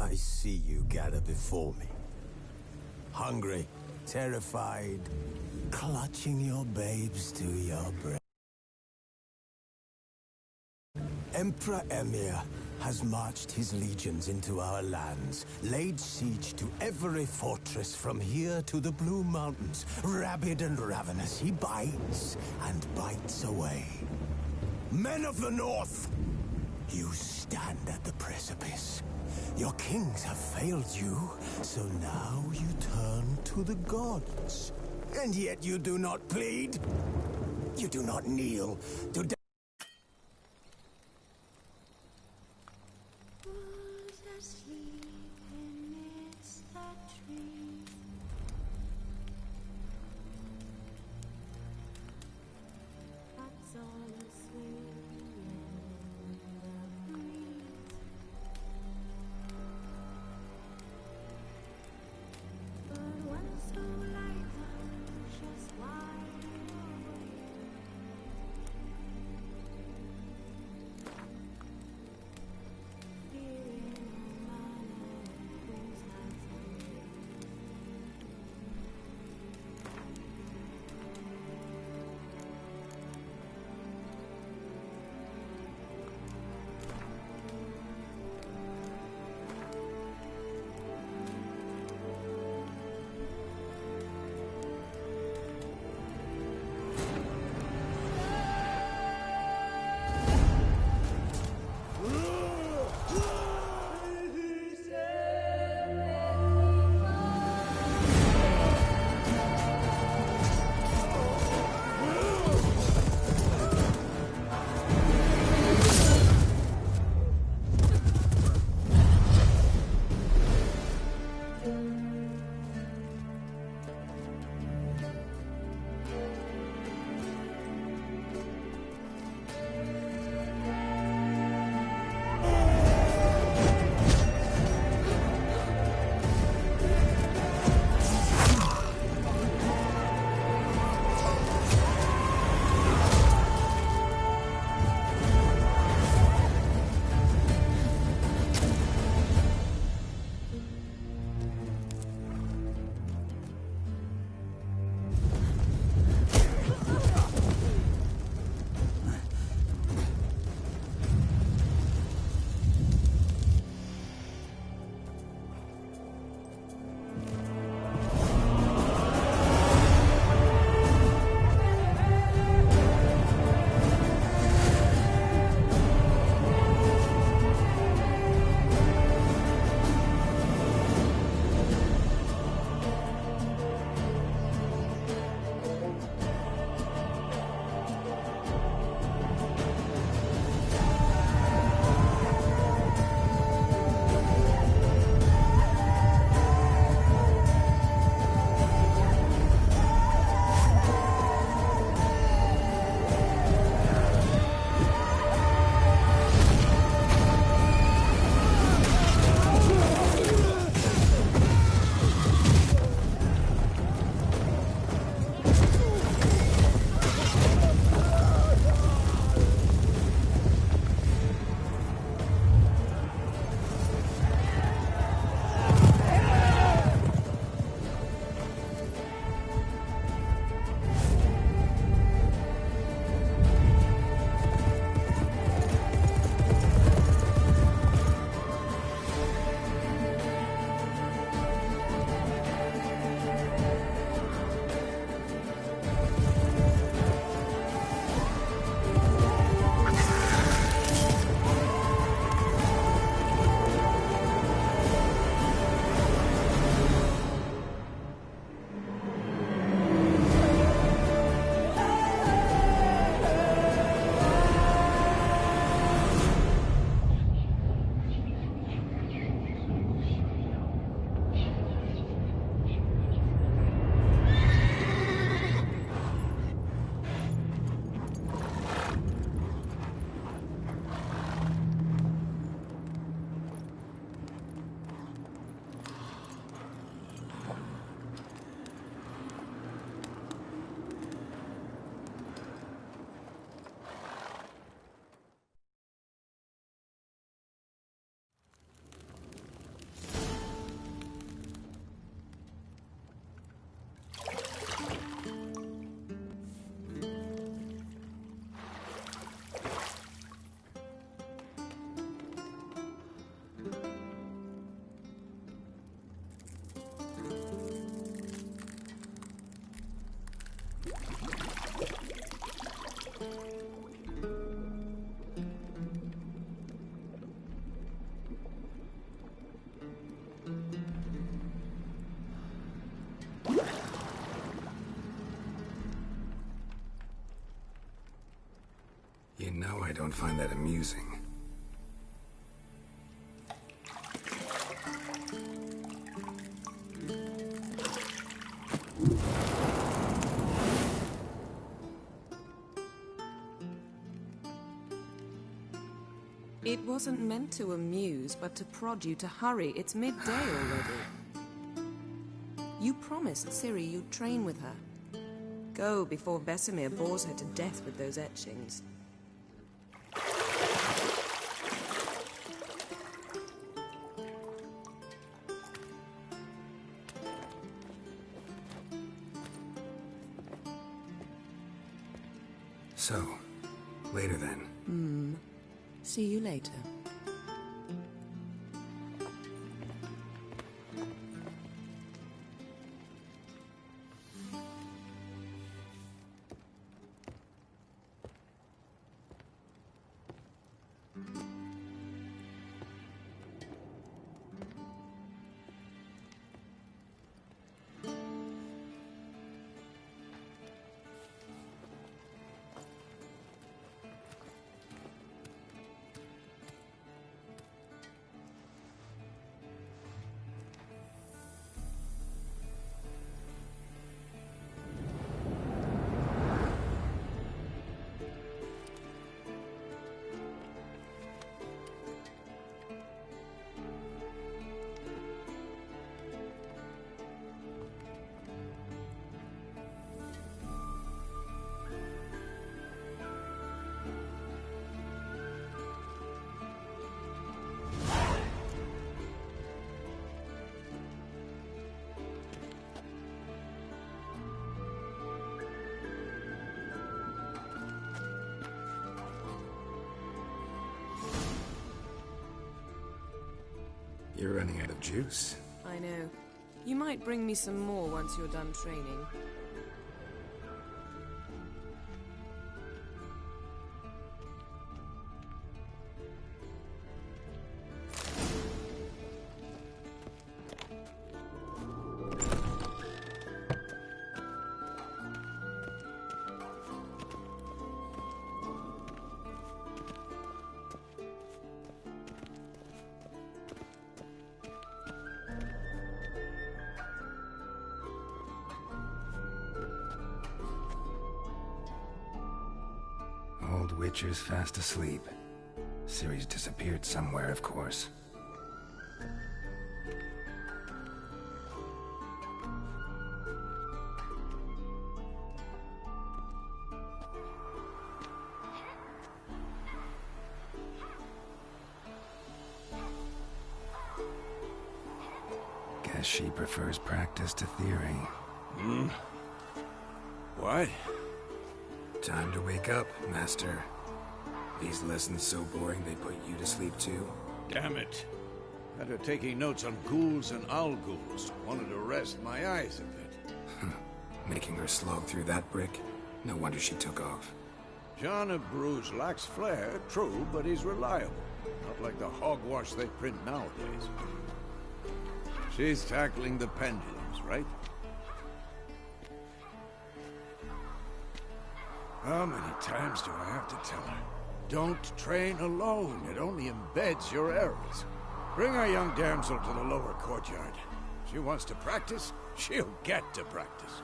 I see you gather before me. Hungry, terrified, clutching your babes to your breast. Emperor Emir has marched his legions into our lands, laid siege to every fortress from here to the Blue Mountains. Rabid and ravenous, he bites and bites away. Men of the North, you stand at the precipice. Your kings have failed you, so now you turn to the gods. And yet you do not plead. You do not kneel to die. know I don't find that amusing. It wasn't meant to amuse, but to prod you to hurry. It's midday already. You promised Ciri you'd train with her. Go before Vesemir bores her to death with those etchings. So, later then. See you later. You're running out of juice. I know. You might bring me some more once you're done training. Old Witcher's fast asleep. Ciri's disappeared somewhere, of course. Guess she prefers practice to theory. What? Time to wake up, Master. These lessons so boring they put you to sleep too? Damn it. Had her taking notes on ghouls and owl-ghouls. Wanted to rest my eyes a bit. Making her slog through that brick? No wonder she took off. John of Bruges lacks flair, true, but he's reliable. Not like the hogwash they print nowadays. She's tackling the pendulums, right? How many times do I have to tell her? Don't train alone. It only embeds your errors. Bring our young damsel to the lower courtyard. She wants to practice, she'll get to practice.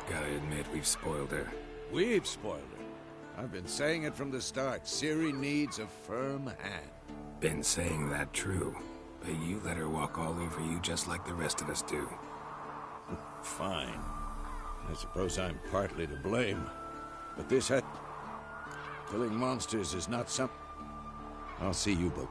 Gotta admit, we've spoiled her. We've spoiled her. I've been saying it from the start. Ciri needs a firm hand. Been saying that true, but you let her walk all over you just like the rest of us do. Fine. I suppose I'm partly to blame. But this killing monsters is not something. I'll see you both.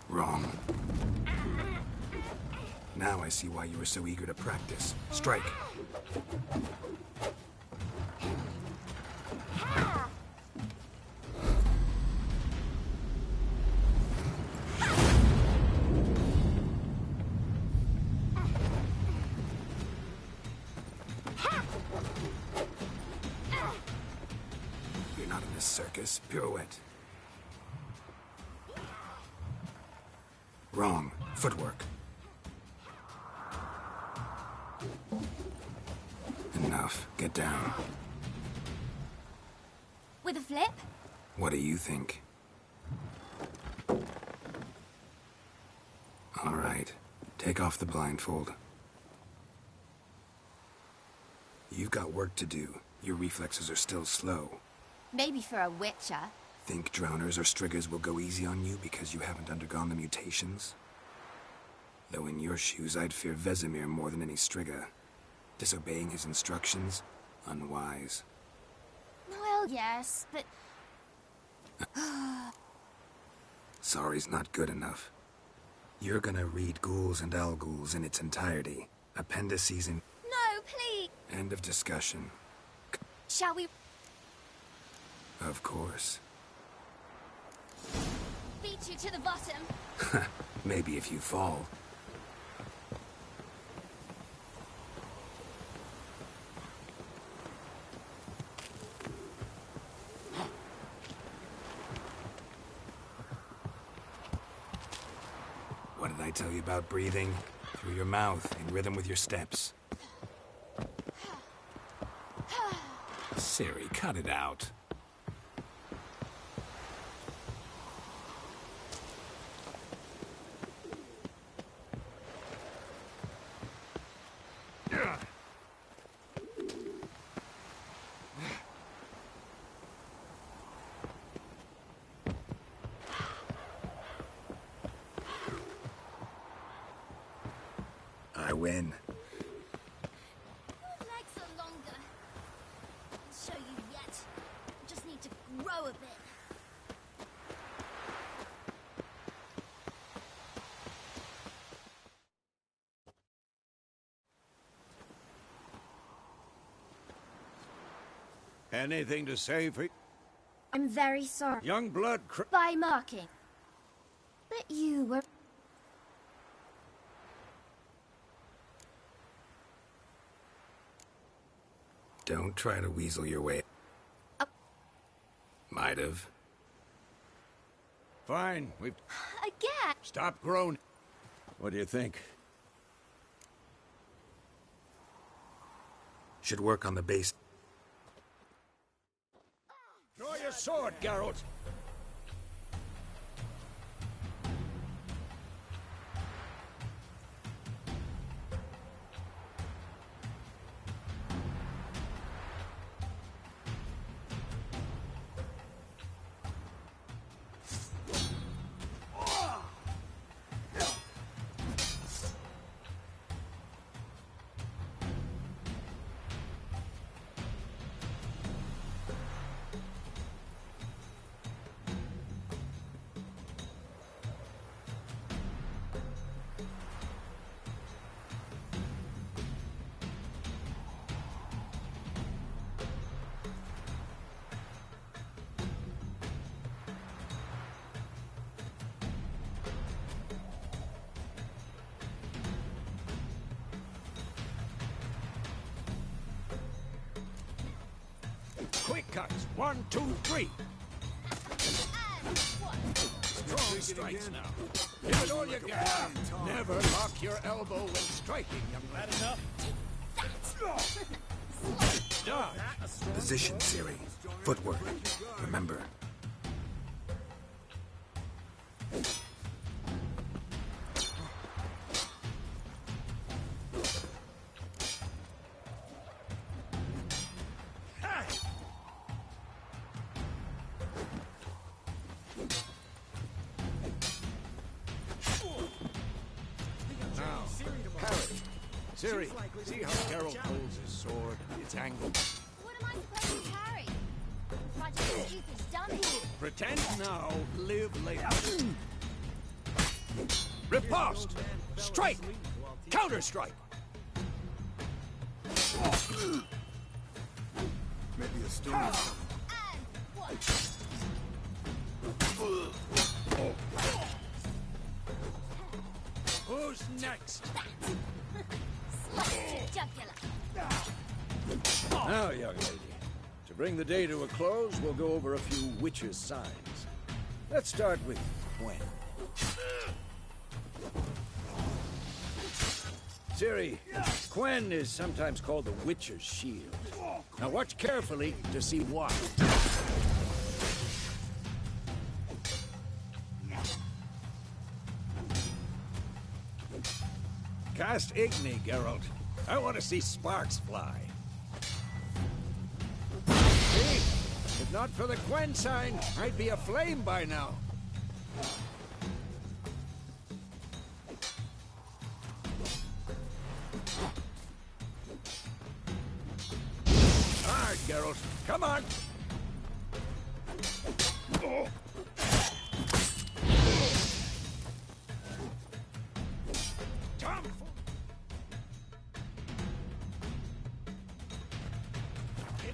Wrong. Now I see why you were so eager to practice. Strike. Not in this circus. Pirouette. Wrong. Footwork. Enough. Get down. With a flip? What do you think? All right. Take off the blindfold. You've got work to do. Your reflexes are still slow. Maybe for a witcher. Think drowners or striggers will go easy on you because you haven't undergone the mutations? Though in your shoes, I'd fear Vesemir more than any strigger. Disobeying his instructions? Unwise. Well, yes, but... Sorry's not good enough. You're gonna read Ghouls and Al-Ghouls in its entirety. Appendices and... No, please! End of discussion. Shall we... Of course. beat you to the bottom? Maybe if you fall. What did I tell you about breathing? Through your mouth, in rhythm with your steps. Ciri, cut it out. I win. Your legs are longer. I'll show you yet. Just need to grow a bit. Anything to say for I'm very sorry. young blood? By marking. But you were... Don't try to weasel your way. Oh. Might have. Fine, we've... Again! Stop groaning. What do you think? Should work on the base. Draw your sword, Geralt. Quick cuts. 1, 2, 3. Strong strikes now. Give it all you got. Never lock your elbow when striking, young lad. Enough. Position, Ciri. Footwork. Remember. Ciri, see how Geralt holds his sword? It's angled. What am I supposed to carry? Project stupid dummy. Pretend now, live later. Riposte! Strike! Counter-strike! Maybe a storm is coming. And what? Who's next? Slice to jugular. Now, young lady, to bring the day to a close, we'll go over a few witches' signs. Let's start with Gwen. Ciri, Gwen is sometimes called the Witcher's Shield. Now watch carefully to see why. Cast Igni, Geralt. I want to see sparks fly. See? If not for the Gwen sign, I'd be aflame by now. Hard, Geralt. Come on!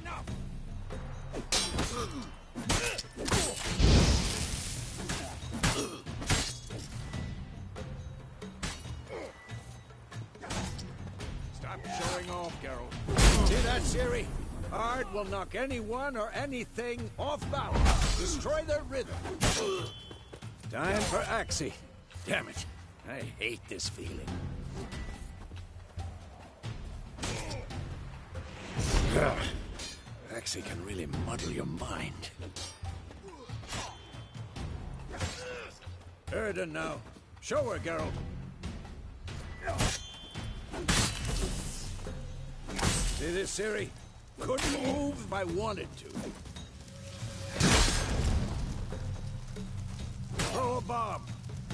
Enough! Stop showing off, Geralt. See that, Ciri? Ard will knock anyone or anything off balance. Destroy their rhythm. Time for Axie. Damn it. I hate this feeling. Axie can really muddle your mind. Erden now. Show her, Geralt. See this, Ciri? Couldn't move if I wanted to. Throw a bomb.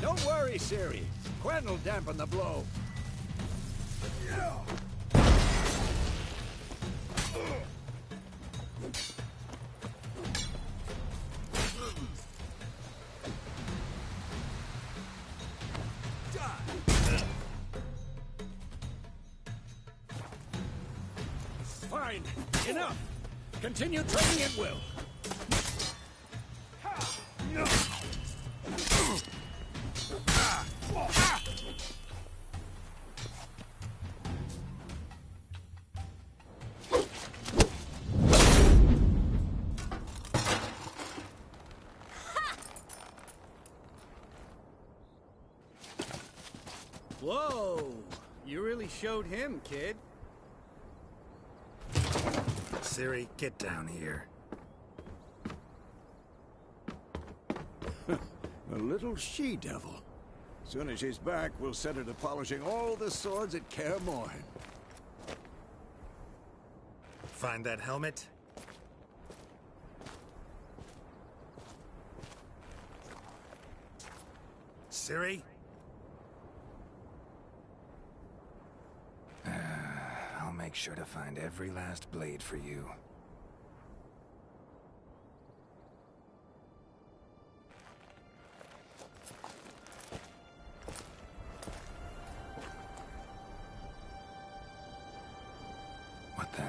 Don't worry, Ciri. Gwen will dampen the blow. Fine. Enough. Continue training at will. Whoa! You really showed him, kid. Ciri, get down here. A little she-devil. Soon as she's back, we'll set her to polishing all the swords at Kaer Morhen. Find that helmet? Ciri? I'll make sure to find every last blade for you. What the?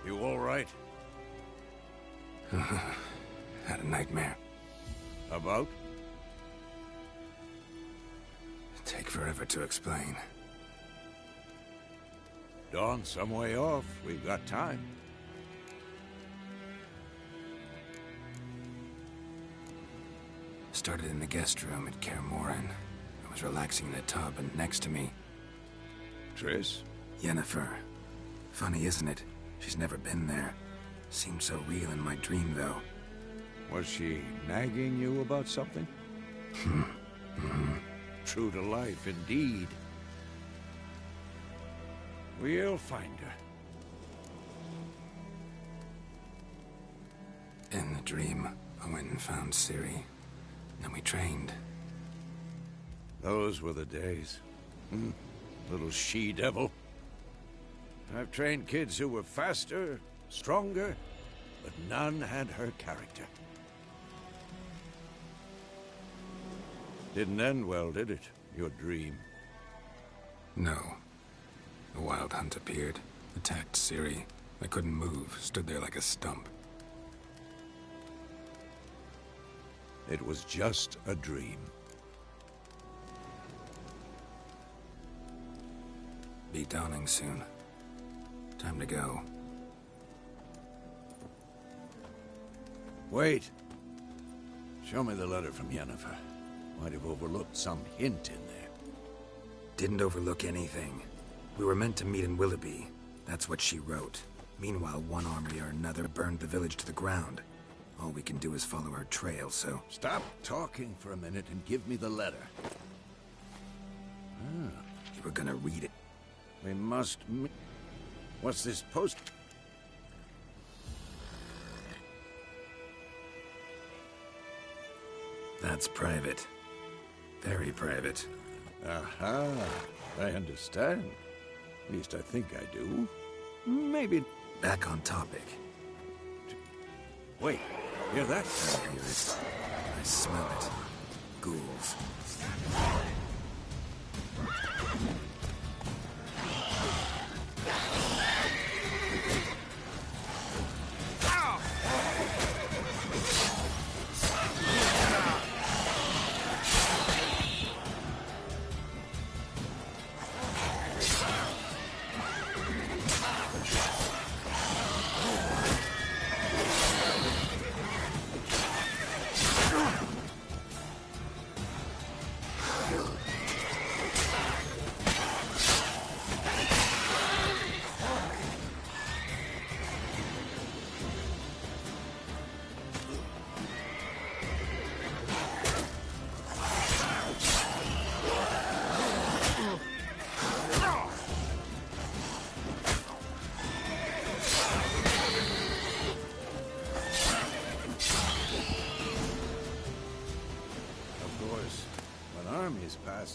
You all right? Had a nightmare. About? Take forever to explain. Dawn's some way off. We've got time. Started in the guest room at Kaer Morhen. I was relaxing in a tub, and next to me... Triss? Yennefer. Funny, isn't it? She's never been there. Seemed so real in my dream, though. Was she nagging you about something? True to life, indeed. We'll find her. In the dream, I went and found Ciri. Then we trained. Those were the days. Little she-devil. I've trained kids who were faster, stronger, but none had her character. Didn't end well, did it? Your dream? No. The Wild Hunt appeared, attacked Ciri. I couldn't move, stood there like a stump. It was just a dream. Be dawning soon. Time to go. Wait. Show me the letter from Yennefer. Might have overlooked some hint in there. Didn't overlook anything. We were meant to meet in Willoughby. That's what she wrote. Meanwhile, one army or another burned the village to the ground. All we can do is follow her trail, so... Stop talking for a minute and give me the letter. You were gonna read it. We must... What's this post? That's private. Very private. Aha, I understand. At least I think I do. Maybe... Back on topic. Wait, hear that? I hear it. I smell it. Ghouls.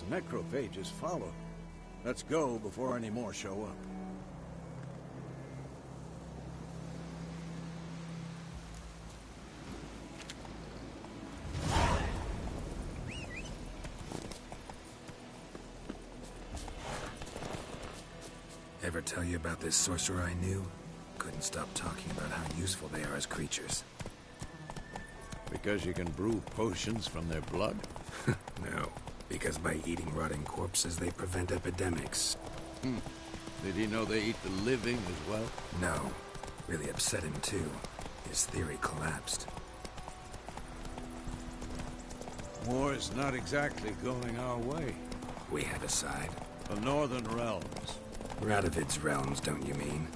Necrophages follow. Let's go before any more show up. Ever tell you about this sorcerer I knew? Couldn't stop talking about how useful they are as creatures. Because you can brew potions from their blood? No. Because by eating rotting corpses, they prevent epidemics. Did he know they eat the living as well? No. Really upset him, too. His theory collapsed. War's not exactly going our way. We have a side. The Northern Realms. Radovid's realms, don't you mean?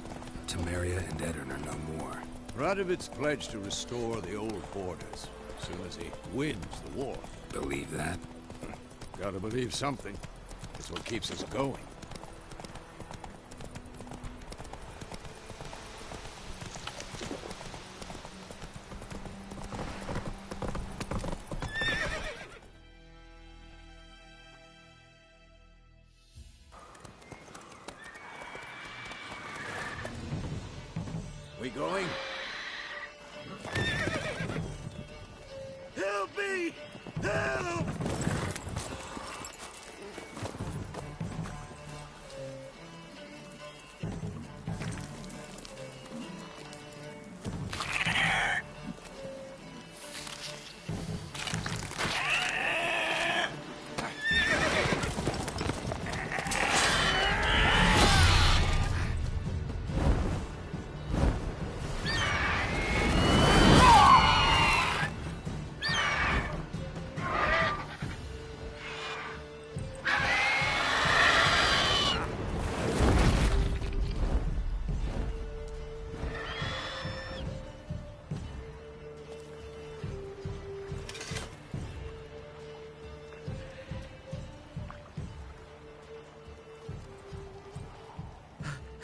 Temeria and Edirn are no more. Radovid's pledged to restore the old borders as soon as he wins the war. Believe that? Gotta believe something. It's what keeps us going. We going? Help me! Help!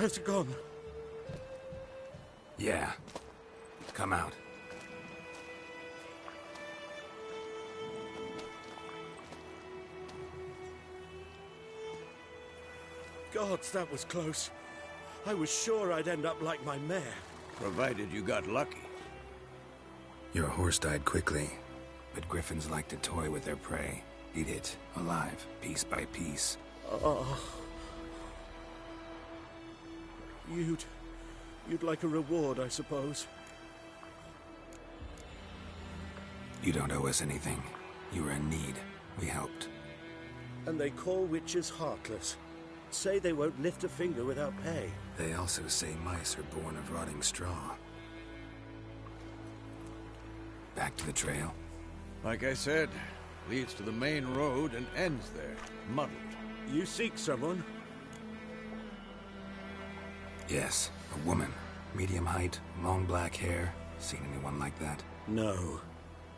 Has it gone? Yeah. Come out. Gods, that was close. I was sure I'd end up like my mare. Provided you got lucky. Your horse died quickly, but griffins like to toy with their prey. Eat it, alive, piece by piece. Oh. You'd like a reward, I suppose. You don't owe us anything. You were in need. We helped. And they call witches heartless. Say they won't lift a finger without pay. They also say mice are born of rotting straw. Back to the trail? Like I said, leads to the main road and ends there, muddled. You seek someone? Yes, a woman. Medium height, long black hair. Seen anyone like that? No.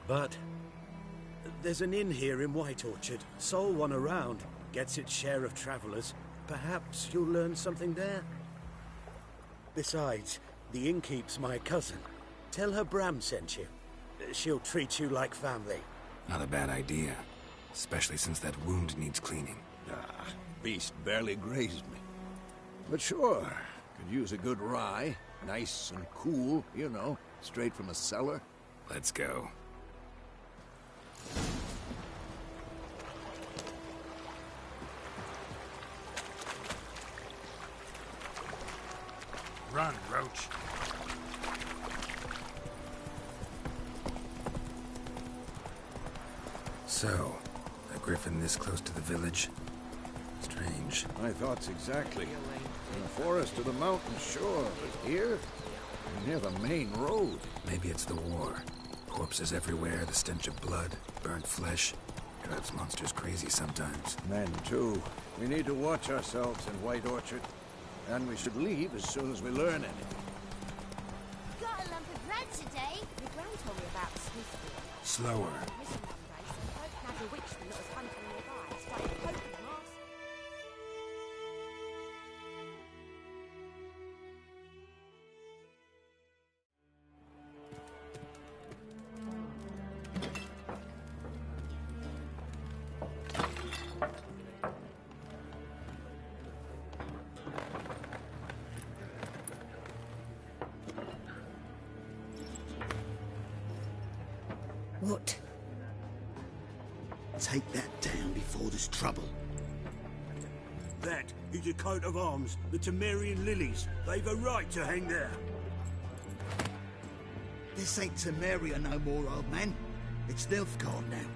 But there's an inn here in White Orchard. Sole one around. Gets its share of travelers. Perhaps you'll learn something there. Besides, the innkeep's my cousin. Tell her Bram sent you. She'll treat you like family. Not a bad idea. Especially since that wound needs cleaning. Ah, beast barely grazed me. But sure, could use a good rye. Nice and cool, you know, straight from a cellar. Let's go. Run, Roach. So, a griffin this close to the village? Strange. My thoughts exactly. In the forest or the mountain, sure, but here? Near the main road. Maybe it's the war. Corpses everywhere, the stench of blood, burnt flesh. Drives monsters crazy sometimes. Men, too. We need to watch ourselves in White Orchard. And we should leave as soon as we learn anything. Got a lump of bread today. Your gran told me about Smithfield. Slower. Missing one day, so don't have a witch that was hunting nearby. It's like a poking mask. What? Take that down before there's trouble. That is a coat of arms, the Temerian lilies. They've a right to hang there. This ain't Temeria no more, old man. It's Nilfgaard now.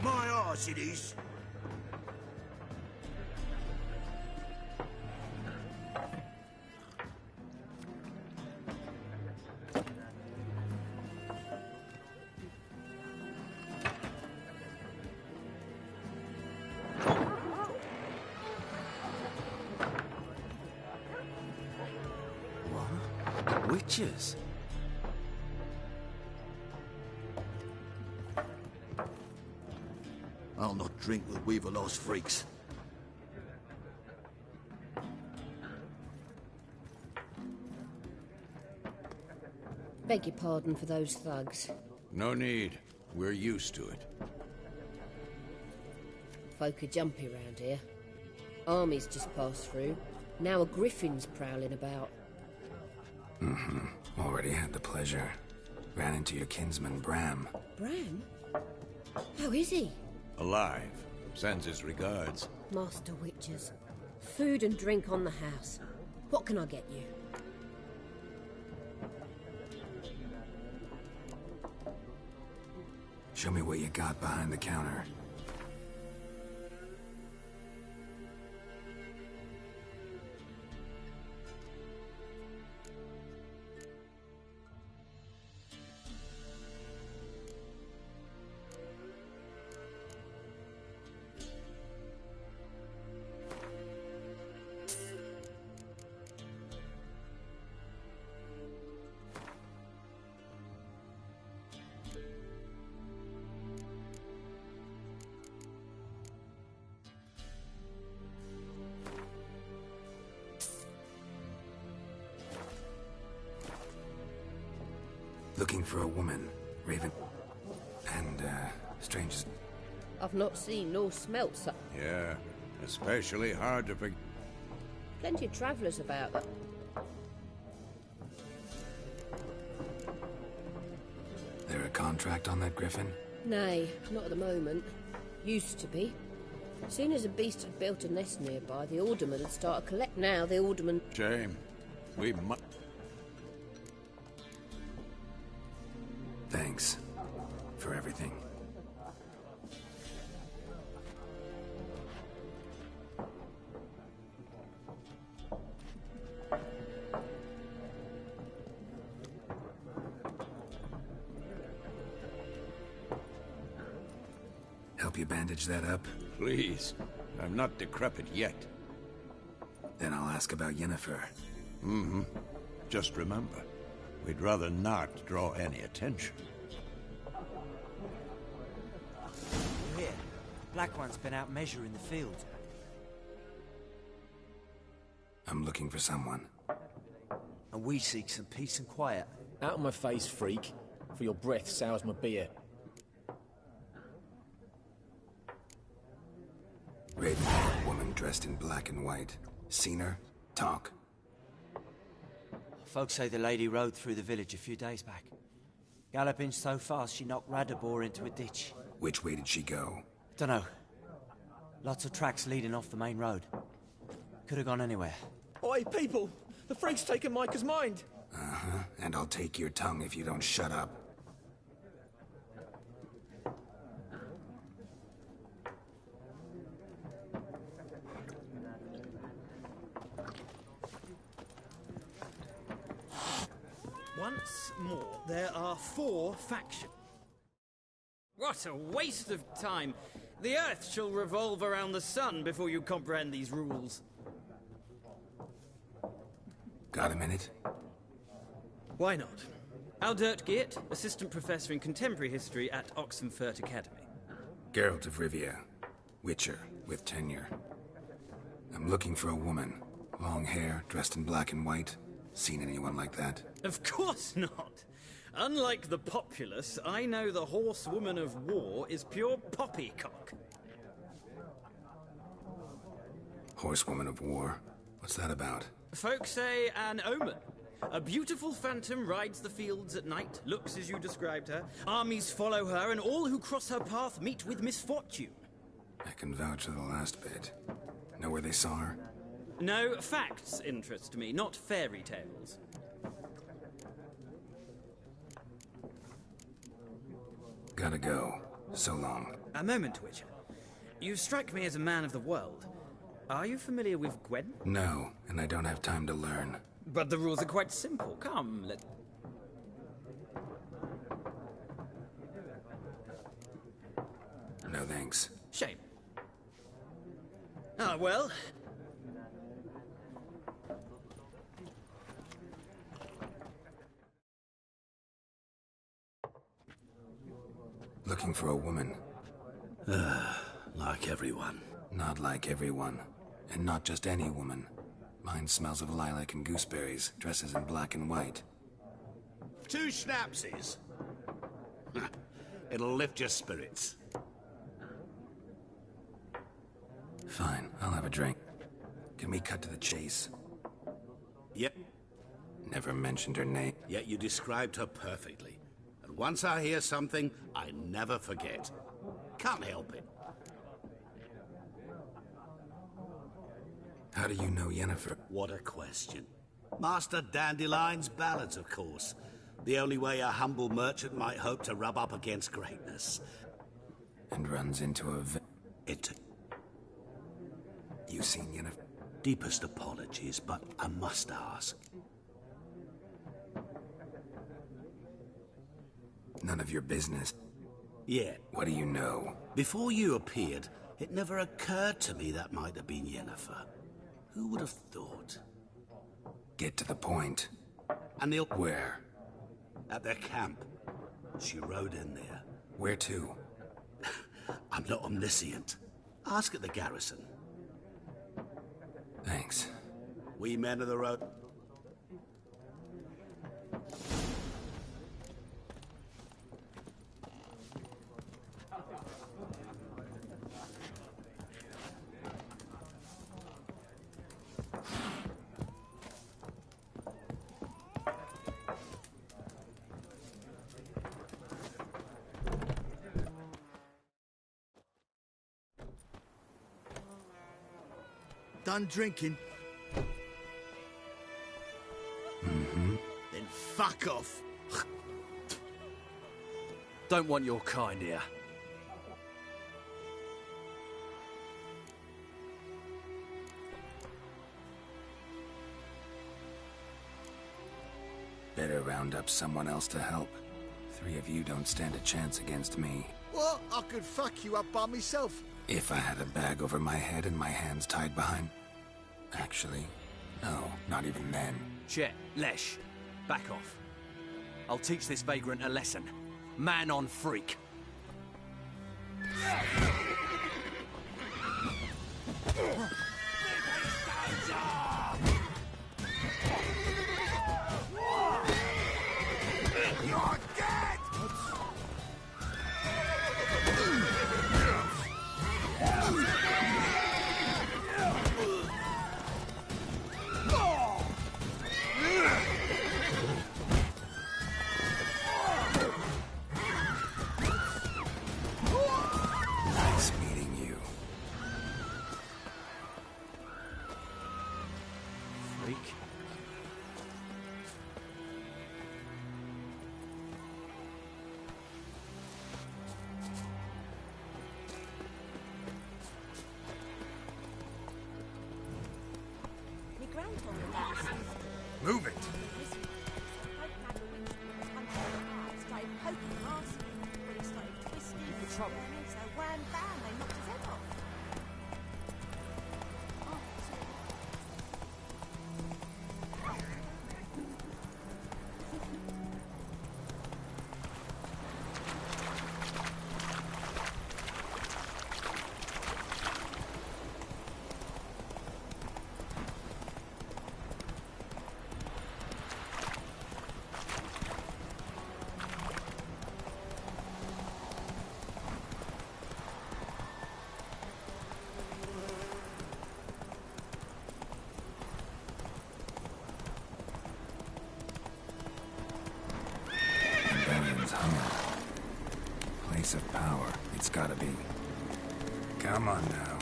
My arse it is. Witches? I'll not drink with Weaverlaw's freaks. Beg your pardon for those thugs. No need. We're used to it. Folk are jumpy round here. Armies just passed through. Now a griffin's prowling about. Already had the pleasure. Ran into your kinsman, Bram. Bram? How is he? Alive. Sends his regards. Master Witches. Food and drink on the house. What can I get you? Show me what you got behind the counter. Looking for a woman, Raven. And, strange... I've not seen nor smelt such... Yeah, especially hard to forget. Plenty of travellers about. There a contract on that griffin? Nay, not at the moment. Used to be. Soon as a beast had built a nest nearby, the alderman had started collect. Now the alderman... Shame. We must... Thanks. For everything. Help you bandage that up? Please. I'm not decrepit yet. Then I'll ask about Yennefer. Mm-hmm. Just remember, we'd rather not draw any attention. Here, Black One's been out measuring the field. I'm looking for someone. And we seek some peace and quiet. Out of my face, freak. For your breath sours my beer. Raven, woman dressed in black and white. Seen her? Talk. Folks say the lady rode through the village a few days back. Galloping so fast she knocked Radabor into a ditch. Which way did she go? Dunno. Lots of tracks leading off the main road. Could have gone anywhere. Oi, people! The freak's taken Micah's mind! Uh-huh. And I'll take your tongue if you don't shut up. Once more, there are 4 factions. What a waste of time! The Earth shall revolve around the sun before you comprehend these rules. Got a minute? Why not? Aldert Geert, Assistant Professor in Contemporary History at Oxenfurt Academy. Geralt of Rivia. Witcher, with tenure. I'm looking for a woman. Long hair, dressed in black and white. Seen anyone like that? Of course not! Unlike the populace, I know the horsewoman of war is pure poppycock. Horsewoman of war? What's that about? Folk say an omen. A beautiful phantom rides the fields at night, looks as you described her. Armies follow her, and all who cross her path meet with misfortune. I can vouch for the last bit. Know where they saw her? No, facts interest me, not fairy tales. Gotta go. So long. A moment, Witcher. You strike me as a man of the world. Are you familiar with Gwen? No, and I don't have time to learn. But the rules are quite simple. Come, let... No thanks. Shame. Ah, well... Looking for a woman. Like everyone. Not like everyone. And not just any woman. Mine smells of lilac and gooseberries, dresses in black and white. 2 schnapsies. It'll lift your spirits. Fine, I'll have a drink. Can we cut to the chase? Yep. Never mentioned her name. Yet you described her perfectly. And once I hear something, I never forget. Can't help it. How do you know Yennefer? What a question. Master Dandelion's ballads, of course. The only way a humble merchant might hope to rub up against greatness. And runs into a You seen Yennefer? Deepest apologies, but I must ask. None of your business. Yeah. What do you know? Before you appeared, it never occurred to me that might have been Yennefer. Who would have thought? Get to the point. And they'll... Where? At their camp. She rode in there. Where to? I'm not omniscient. Ask at the garrison. Thanks. We men of the road... Done drinking? Mm-hmm. Then fuck off. Don't want your kind here. Better round up someone else to help. 3 of you don't stand a chance against me. What? I could fuck you up by myself. If I had a bag over my head and my hands tied behind... Actually, no, not even then. Chet, Lesh, back off. I'll teach this vagrant a lesson. Man on freak. You're dead! Nice meeting you. Freak. Move it! Place of power, it's gotta be. Come on now.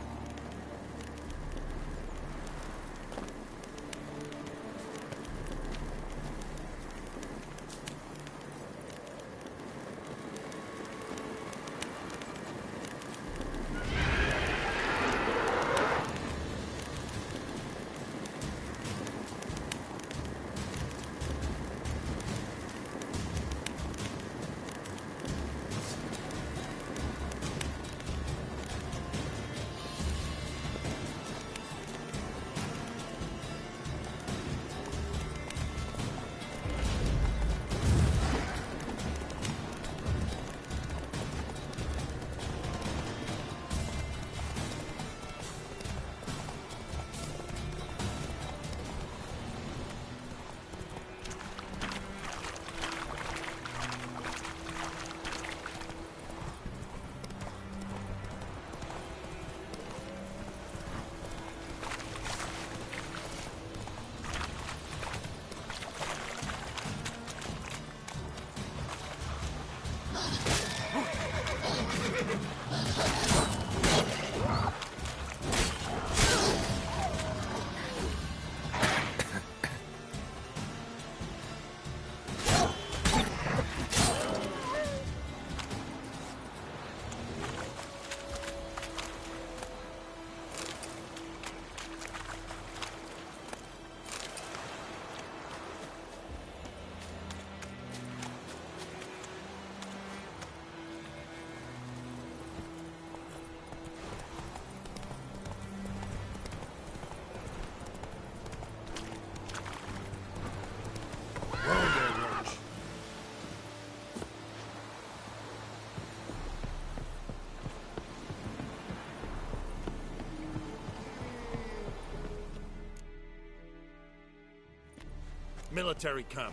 Military camp.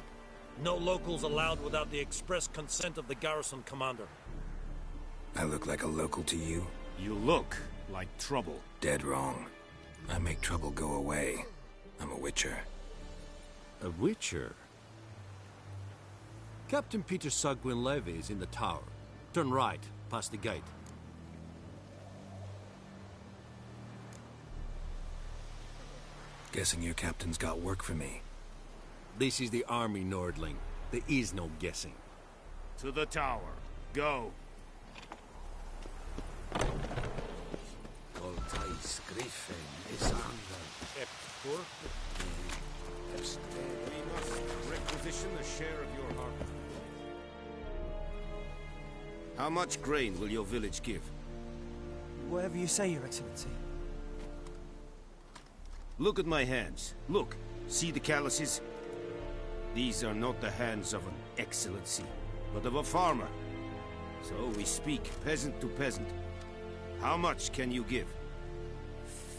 No locals allowed without the express consent of the garrison commander. I look like a local to you? You look like trouble. Dead wrong. I make trouble go away. I'm a witcher. A witcher? Captain Peter Sagwin Levy is in the tower. Turn right, past the gate. Guessing your captain's got work for me. This is the army, Nordling. There is no guessing. To the tower. Go. Voltais Griffin is under. We must requisition a share of your harvest. How much grain will your village give? Whatever you say, Your Excellency. Look at my hands. Look. See the calluses? These are not the hands of an excellency, but of a farmer. So we speak peasant to peasant. How much can you give?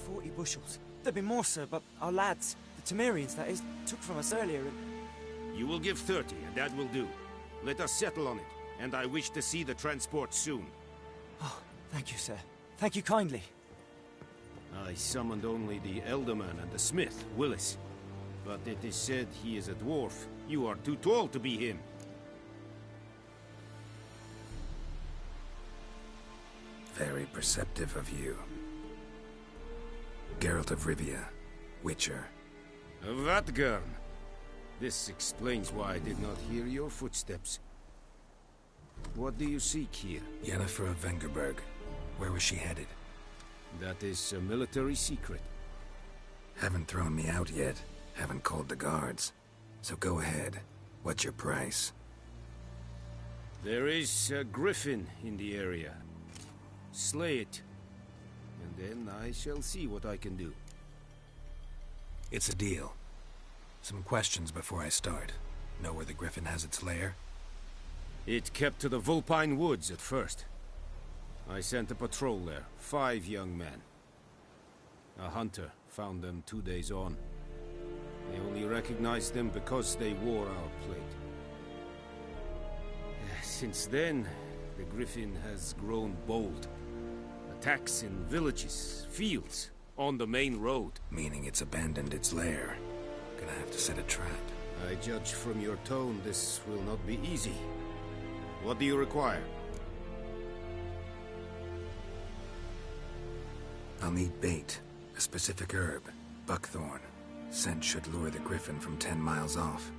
40 bushels. There'd be more, sir, but our lads, the Temerians, that is, took from us earlier and... You will give 30, and that will do. Let us settle on it, and I wish to see the transport soon. Oh, thank you, sir. Thank you kindly. I summoned only the Elderman and the smith, Willis. But it is said he is a dwarf. You are too tall to be him. Very perceptive of you. Geralt of Rivia, Witcher. Vatgern. This explains why I did not hear your footsteps. What do you seek here? Yennefer of Vengerberg. Where was she headed? That is a military secret. Haven't thrown me out yet. Haven't called the guards. So go ahead. What's your price? There is a griffin in the area. Slay it. And then I shall see what I can do. It's a deal. Some questions before I start. Know where the griffin has its lair? It kept to the Vulpine Woods at first. I sent a patrol there, 5 young men. A hunter found them 2 days on. They only recognized them because they wore our plate. Since then, the griffin has grown bold. Attacks in villages, fields, on the main road. Meaning it's abandoned its lair. Gonna have to set a trap. I judge from your tone this will not be easy. What do you require? I'll need bait. A specific herb. Buckthorn. Scent should lure the griffin from 10 miles off.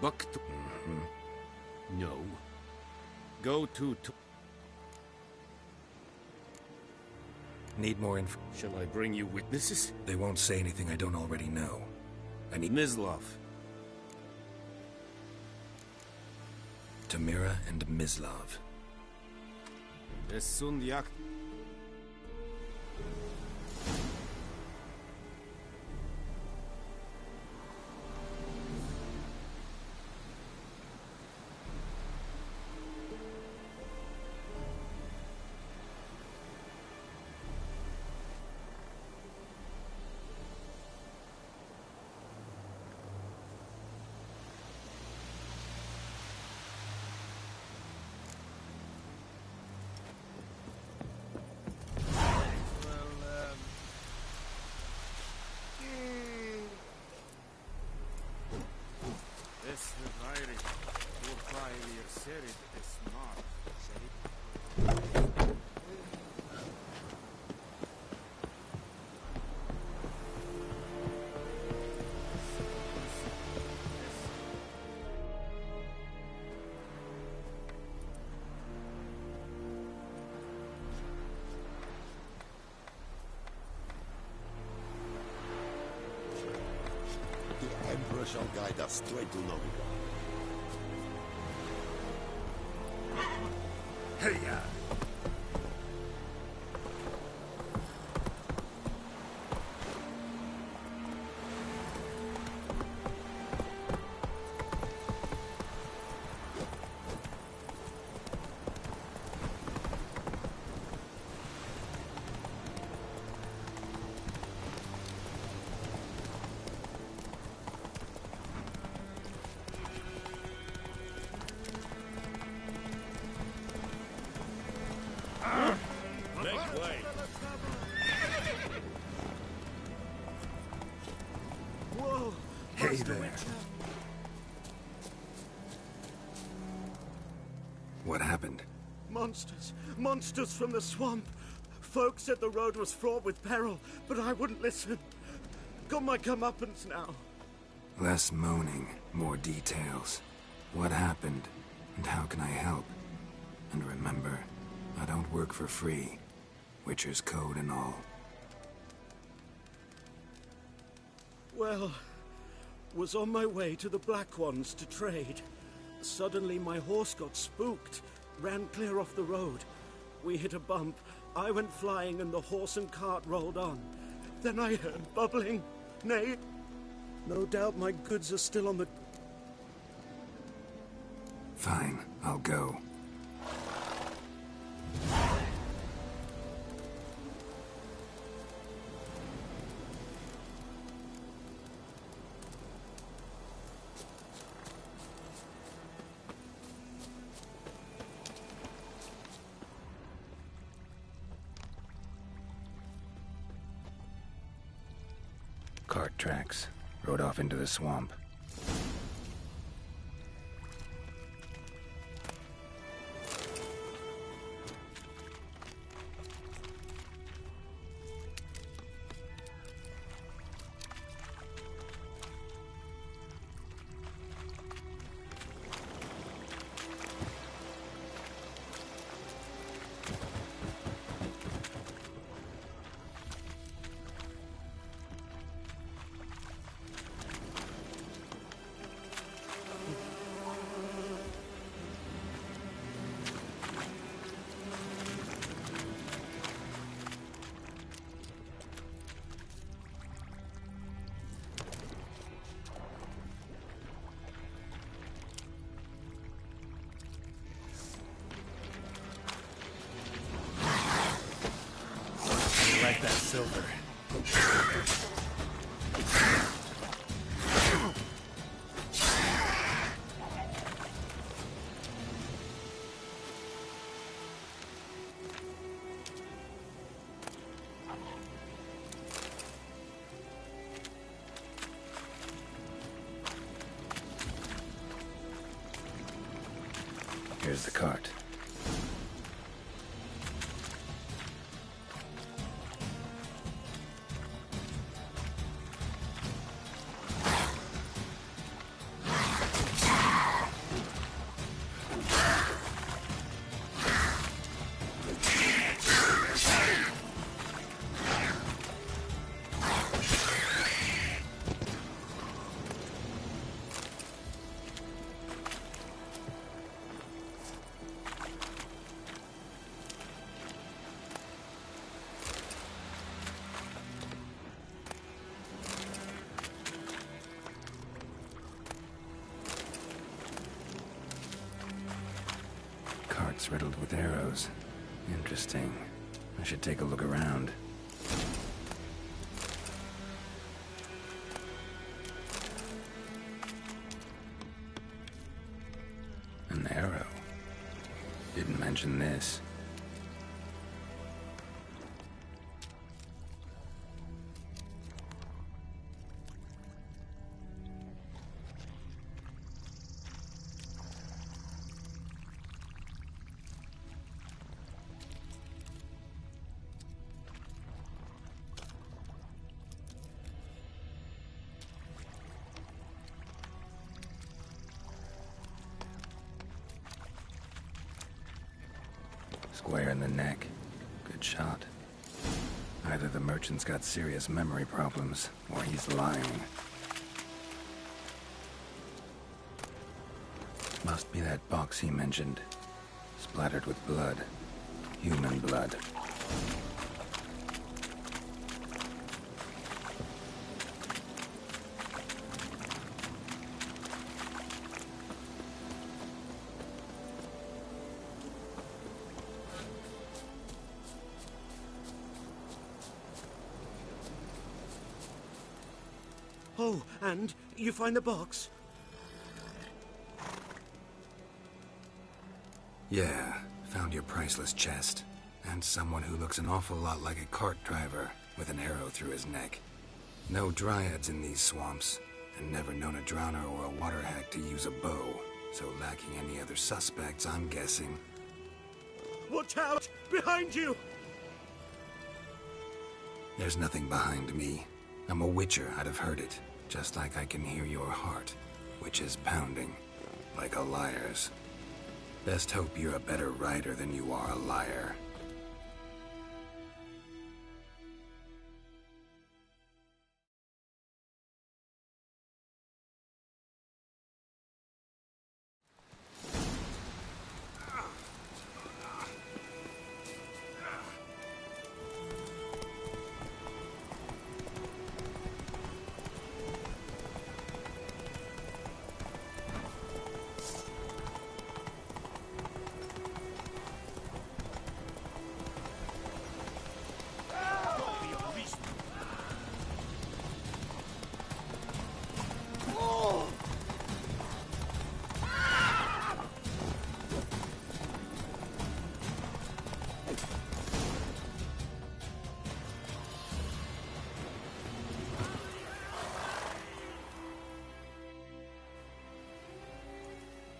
Buckthorn? No. Go to... Need more info? Shall I bring you witnesses? They won't say anything I don't already know. I need... Mislav. Tamira and Mislav. Esundyak. The Emperor shall guide us straight to Novigrad. Hey-ya! Hey there. What happened? Monsters! Monsters from the swamp! Folk said the road was fraught with peril, but I wouldn't listen. got my comeuppance now. Less moaning, more details. What happened, and how can I help? And remember, I don't work for free. Witcher's code and all. Well, was on my way to the Black Ones to trade. Suddenly my horse got spooked, ran clear off the road. We hit a bump, I went flying and the horse and cart rolled on. Then I heard bubbling. Nay, no doubt my goods are still on the... Fine, I'll go. Cart tracks. Rode off into the swamp. Like that silver. Here's the cart. Cart's riddled with arrows. Interesting. I should take a look around. An arrow. Didn't mention this. Square in the neck. Good shot. Either the merchant's got serious memory problems, or he's lying. Must be that box he mentioned. Splattered with blood. Human blood. Oh, and you find the box? Yeah, found your priceless chest. And someone who looks an awful lot like a cart driver, with an arrow through his neck. No dryads in these swamps, and never known a drowner or a water hack to use a bow. So lacking any other suspects, I'm guessing. Watch out! Behind you! There's nothing behind me. I'm a witcher, I'd have heard it. Just like I can hear your heart, which is pounding, like a liar's. Best hope you're a better rider than you are a liar.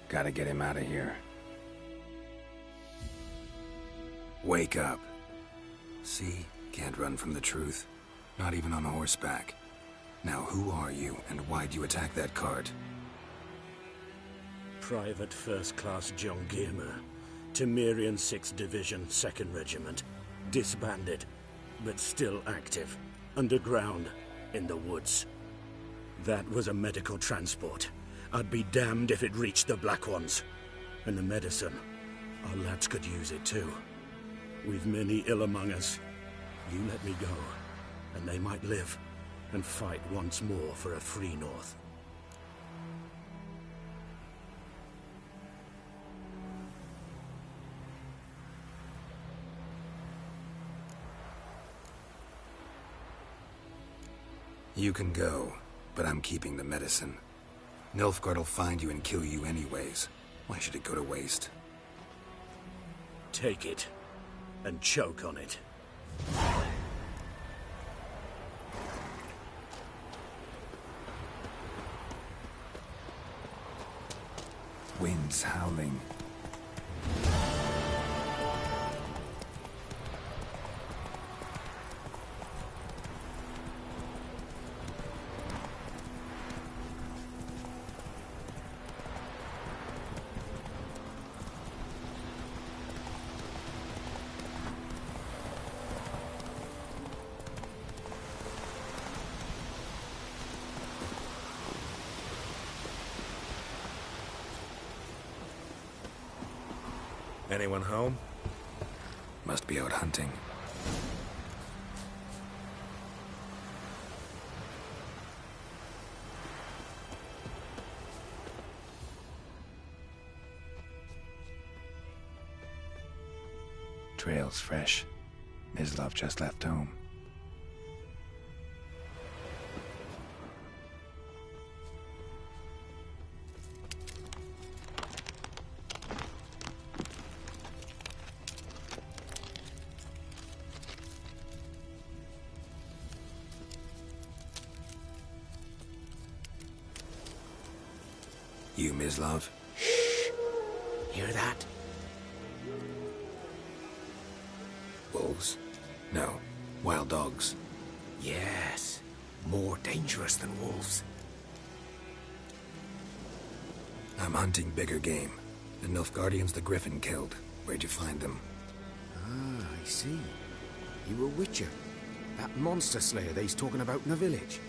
Gotta get him out of here. Wake up. See? Can't run from the truth. Not even on horseback. Now who are you, and why'd you attack that cart? Private First Class John Gilmer, Temerian 6th Division, 2nd Regiment. Disbanded, but still active. Underground, in the woods. That was a medical transport. I'd be damned if it reached the Black Ones. And the medicine, our lads could use it too. We've many ill among us. You let me go, and they might live, and fight once more for a free North. You can go, but I'm keeping the medicine. Nilfgaard'll find you and kill you anyways. Why should it go to waste? Take it, and choke on it. Wind's howling. Anyone home? Must be out hunting. Trail's fresh. Mislav just left home. You, Mislav? Shh! Hear that? Wolves? No. Wild dogs. Yes. More dangerous than wolves. I'm hunting bigger game. The Nilfgaardians the Griffin killed. Where'd you find them? Ah, I see. You a witcher. That monster slayer they's talking about in the village.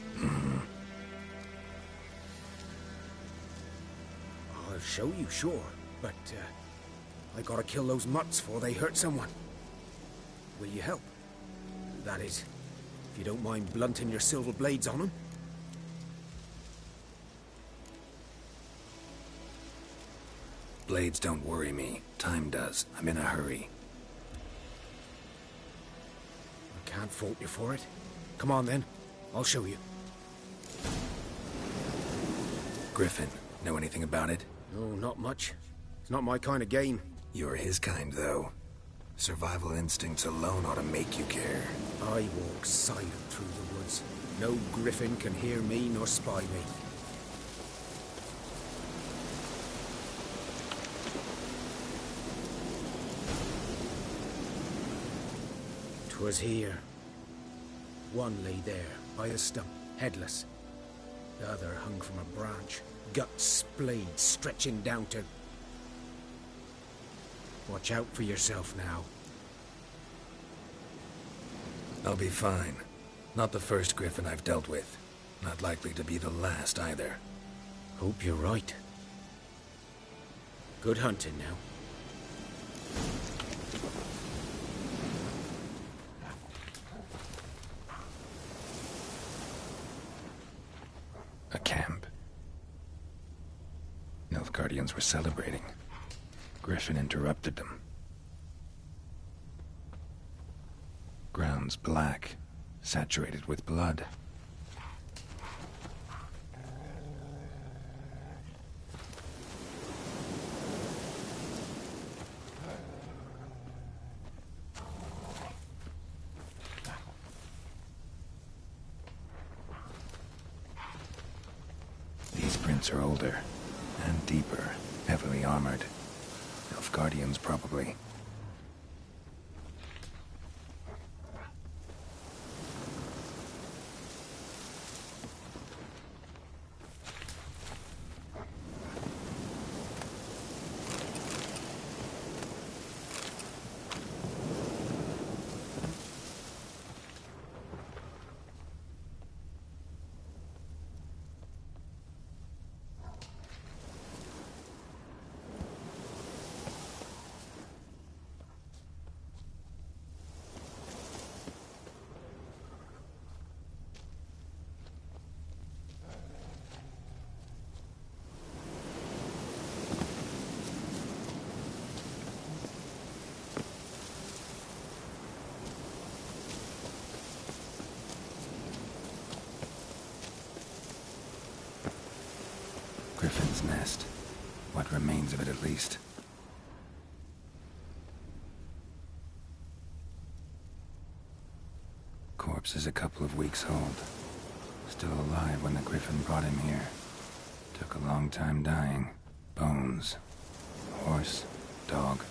I'll show you, sure. But, I gotta kill those mutts before they hurt someone. Will you help? That is, if you don't mind blunting your silver blades on them. Blades don't worry me. Time does. I'm in a hurry. I can't fault you for it. Come on then. I'll show you. Griffin, know anything about it? No, not much. It's not my kind of game. You're his kind, though. Survival instincts alone ought to make you care. I walk silent through the woods. No griffin can hear me nor spy me. 'Twas here. One lay there, by a stump, headless. The other hung from a branch, guts splayed, stretching down to... Watch out for yourself now. I'll be fine. Not the first griffin I've dealt with. Not likely to be the last either. Hope you're right. Good hunting now. A camp. Nilfgaardians were celebrating. Griffin interrupted them. Ground's black, saturated with blood. These prints are older and deeper, heavily armored. Nilfgaardians, probably. Griffin's nest. What remains of it, at least. Corpse is a couple of weeks old. Still alive when the Griffin brought him here. Took a long time dying. Bones. Horse. Dog.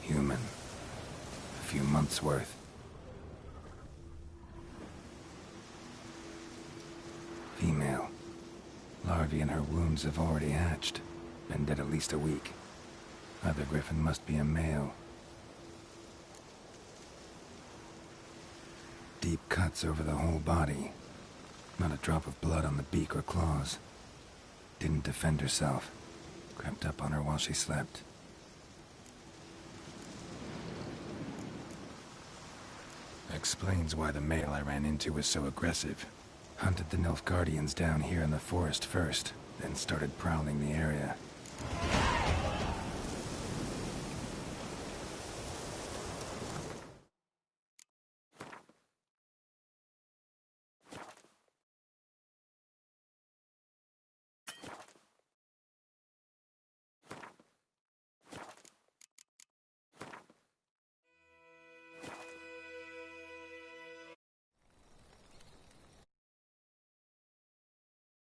Human. A few months' worth. Female. Larvae in her wounds have already hatched. Been dead at least a week. Other Griffin must be a male. Deep cuts over the whole body. Not a drop of blood on the beak or claws. Didn't defend herself. Crept up on her while she slept. Explains why the male I ran into was so aggressive. Hunted the Nilfgaardians down here in the forest first, then started prowling the area.